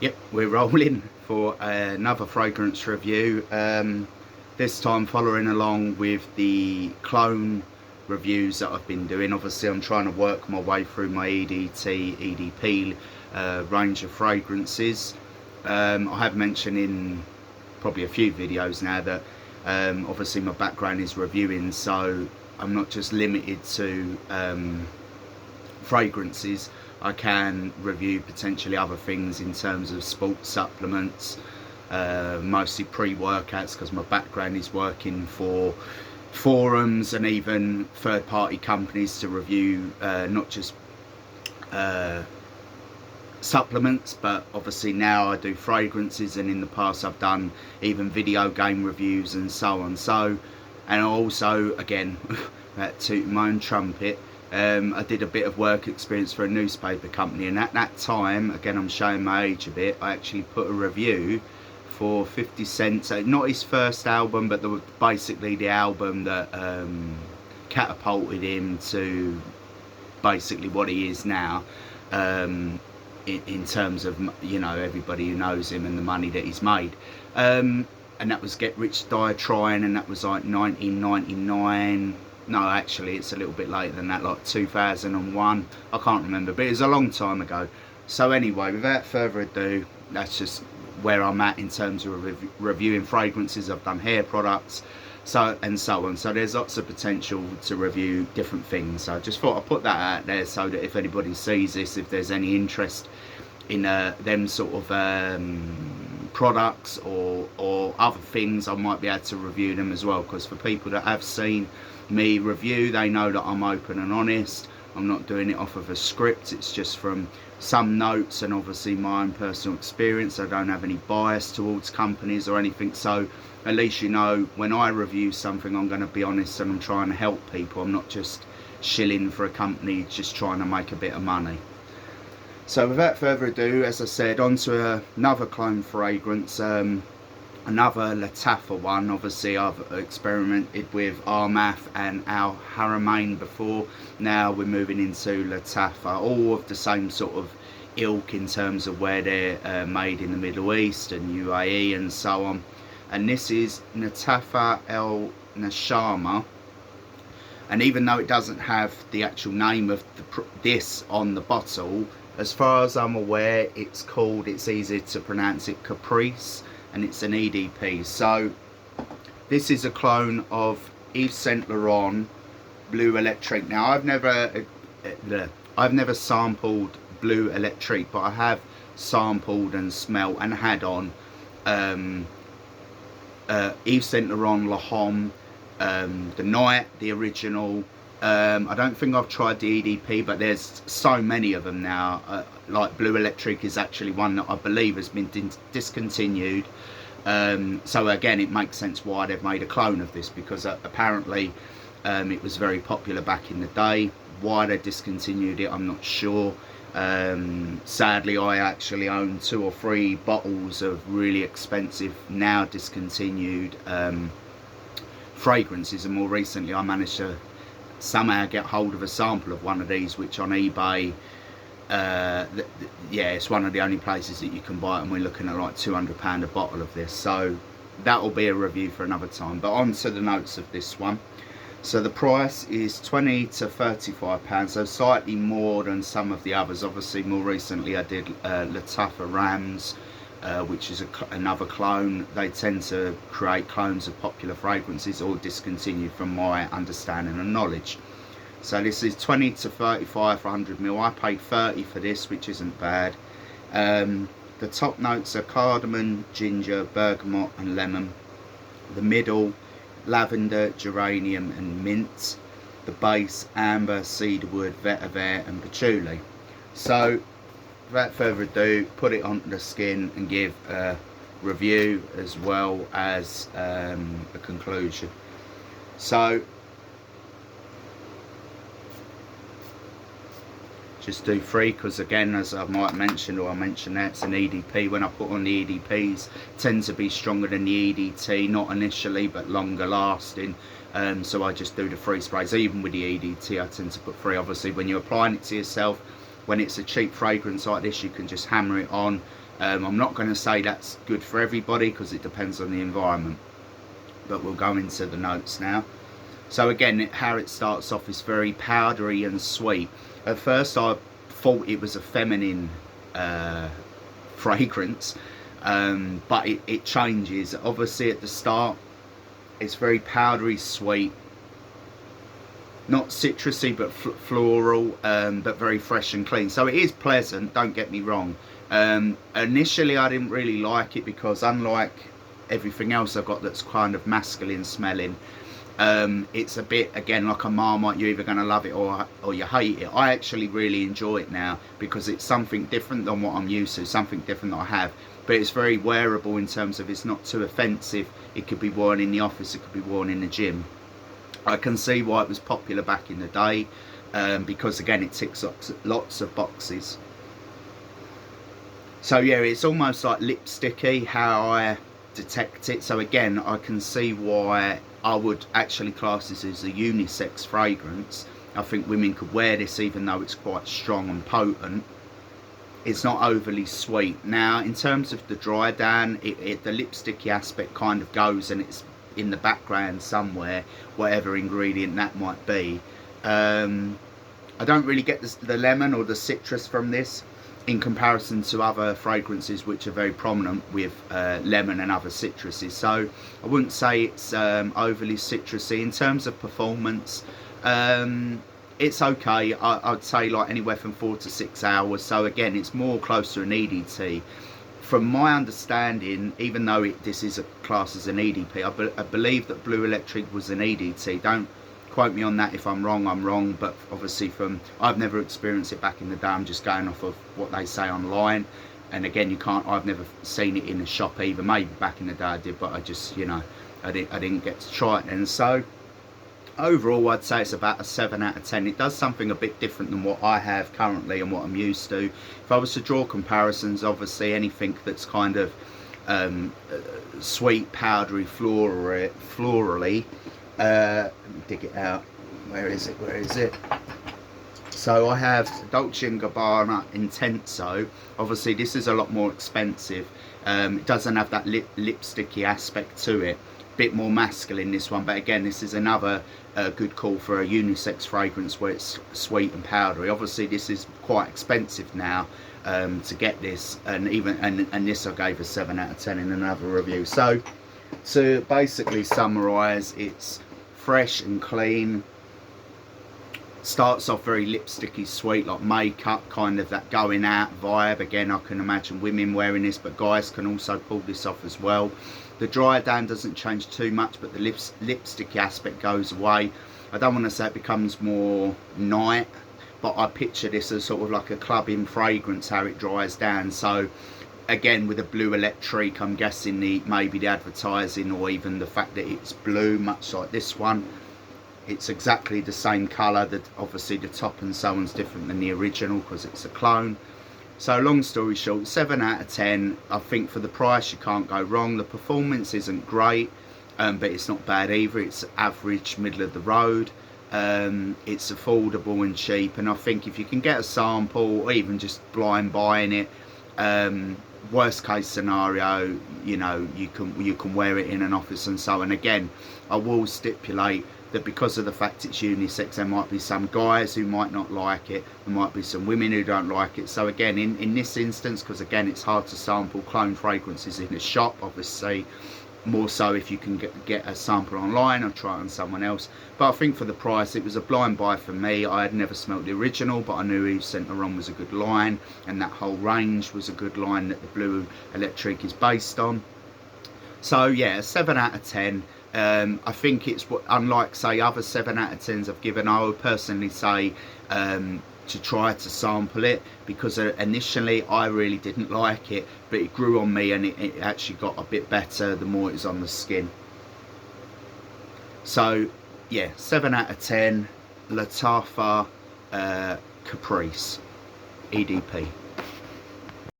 Yep, we're rolling for another fragrance review. This time following along with the clone reviews that I've been doing. Obviously I'm trying to work my way through my EDT, EDP range of fragrances. I have mentioned in probably a few videos now that obviously my background is reviewing, so I'm not just limited to fragrances. I can review potentially other things in terms of sports supplements, mostly pre-workouts, because my background is working for forums and even third-party companies to review not just supplements, but obviously now I do fragrances, and in the past I've done even video game reviews and so on. So, and also again, that toot my own trumpet, I did a bit of work experience for a newspaper company, and at that time, again I'm showing my age a bit, I actually put a review for 50 Cent, so not his first album, but basically the album that catapulted him to basically what he is now, in terms of, you know, everybody who knows him and the money that he's made. And that was Get Rich Die Trying, and that was like 1999. No, actually it's a little bit later than that, like 2001. I can't remember, but it was a long time ago. So anyway, without further ado, that's just where I'm at in terms of reviewing fragrances. I've done hair products, so and so on. So there's lots of potential to review different things. So I just thought I'd put that out there so that if anybody sees this, if there's any interest in them sort of products or other things, I might be able to review them as well. Because for people that have seen me review, they know that I'm open and honest. I'm not doing it off of a script, it's just from some notes and obviously my own personal experience. I don't have any bias towards companies or anything, so at least you know when I review something I'm going to be honest and I'm trying to help people. I'm not just shilling for a company just trying to make a bit of money. So without further ado, as I said, on to another clone fragrance, another Lataffa one. Obviously I've experimented with Armath and Al Haramain before. Now we're moving into Lataffa, all of the same sort of ilk in terms of where they're made in the Middle East and UAE and so on. And this is Lataffa El Nashama, and even though it doesn't have the actual name of this on the bottle, as far as I'm aware, it's easy to pronounce it, Caprice, and it's an EDP. So this is a clone of Yves Saint Laurent Blu Electrique. Now I've never sampled Blu Electrique, but I have sampled and smelt and had on Yves Saint Laurent La Homme, the Night, the original. I don't think I've tried the EDP, but there's so many of them now. Like Blu Electrique is actually one that I believe has been discontinued. So again, it makes sense why they've made a clone of this, because apparently it was very popular back in the day. Why they discontinued it, I'm not sure. Sadly, I actually own 2 or 3 bottles of really expensive, now discontinued fragrances, and more recently I managed to somehow get hold of a sample of one of these, which on eBay, yeah, it's one of the only places that you can buy it, and we're looking at like £200 a bottle of this. So that will be a review for another time. But on to the notes of this one. So the price is £20 to £35, so slightly more than some of the others. Obviously more recently I did Lataffa Rams, which is another clone. They tend to create clones of popular fragrances, or discontinued from my understanding and knowledge. So this is 20 to 35 for 100ml. I paid 30 for this, which isn't bad. The top notes are cardamom, ginger, bergamot and lemon. The middle, lavender, geranium and mint. The base, amber, cedarwood, vetiver and patchouli. So without further ado, put it onto the skin and give a review as well as a conclusion. So just do 3, because again, as I might mention, or I mentioned that it's an EDP. When I put on the EDPs, tend to be stronger than the EDT, not initially but longer lasting. So I just do the 3 sprays. Even with the EDT I tend to put 3. Obviously when you're applying it to yourself, when it's a cheap fragrance like this, you can just hammer it on I'm not going to say that's good for everybody because it depends on the environment, but we'll go into the notes now. So again, how it starts off is very powdery and sweet. At first I thought it was a feminine fragrance, but it changes. Obviously at the start it's very powdery sweet, not citrusy but floral, but very fresh and clean. So it is pleasant, don't get me wrong. Initially I didn't really like it because unlike everything else I've got that's kind of masculine smelling, it's a bit, again, like a Marmite. You're either going to love it or you hate it. I actually really enjoy it now because it's something different than what I'm used to, something different that I have, but it's very wearable in terms of it's not too offensive. It could be worn in the office, it could be worn in the gym. I can see why it was popular back in the day, because again it ticks lots of boxes. So yeah, it's almost like lipsticky how I detect it. So again, I can see why I would actually class this as a unisex fragrance. I think women could wear this even though it's quite strong and potent. It's not overly sweet. Now in terms of the dry down, the lipsticky aspect kind of goes and it's in the background somewhere, whatever ingredient that might be. I don't really get the lemon or the citrus from this in comparison to other fragrances which are very prominent with lemon and other citruses. So I wouldn't say it's overly citrusy. In terms of performance, it's okay. I'd say like anywhere from 4 to 6 hours. So again, it's more close to an EDT. From my understanding, even though this is a class as an EDP, I believe that Blu Electrique was an EDT. Don't quote me on that. If I'm wrong, but obviously I've never experienced it back in the day. I'm just going off of what they say online, and again, I've never seen it in a shop either. Maybe back in the day I did, but I just, I didn't get to try it. And so overall I'd say it's about a 7 out of 10. It does something a bit different than what I have currently and what I'm used to. If I was to draw comparisons, obviously anything that's kind of sweet, powdery, florally, let me dig it out. Where is it? So I have Dolce & Gabbana Intenso. Obviously this is a lot more expensive. It doesn't have that lipsticky aspect to it. Bit more masculine, this one, but again, this is another good call for a unisex fragrance where it's sweet and powdery. Obviously this is quite expensive now to get this, and this I gave a 7 out of 10 in another review. So to basically summarize, it's fresh and clean, starts off very lipsticky sweet, like makeup, kind of that going out vibe. Again, I can imagine women wearing this, but guys can also pull this off as well. The dry down doesn't change too much, but the lipsticky aspect goes away. I don't want to say it becomes more night, but I picture this as sort of like a clubbing fragrance, how it dries down. So again, with a Blu Electrique, I'm guessing maybe the advertising or even the fact that it's blue, much like this one. It's exactly the same colour. That obviously the top and so on's different than the original because it's a clone. So long story short, 7 out of 10. I think for the price you can't go wrong. The performance isn't great, but it's not bad either. It's average, middle of the road. It's affordable and cheap, and I think if you can get a sample or even just blind buying it, worst case scenario, you can wear it in an office and so on. Again, I will stipulate that because of the fact it's unisex, there might be some guys who might not like it, there might be some women who don't like it. So again, in this instance, because again it's hard to sample clone fragrances in a shop, obviously more so if you can get a sample online or try it on someone else. But I think for the price, it was a blind buy for me. I had never smelt the original, but I knew Yves Saint Laurent was a good line, and that whole range was a good line that the Blu Electrique is based on. So yeah, 7 out of 10. I think it's unlike say other 7 out of 10s I've given, I would personally say to try to sample it, because initially I really didn't like it, but it grew on me and it actually got a bit better the more it was on the skin. So yeah, 7 out of 10, Lataffa Caprice EDP.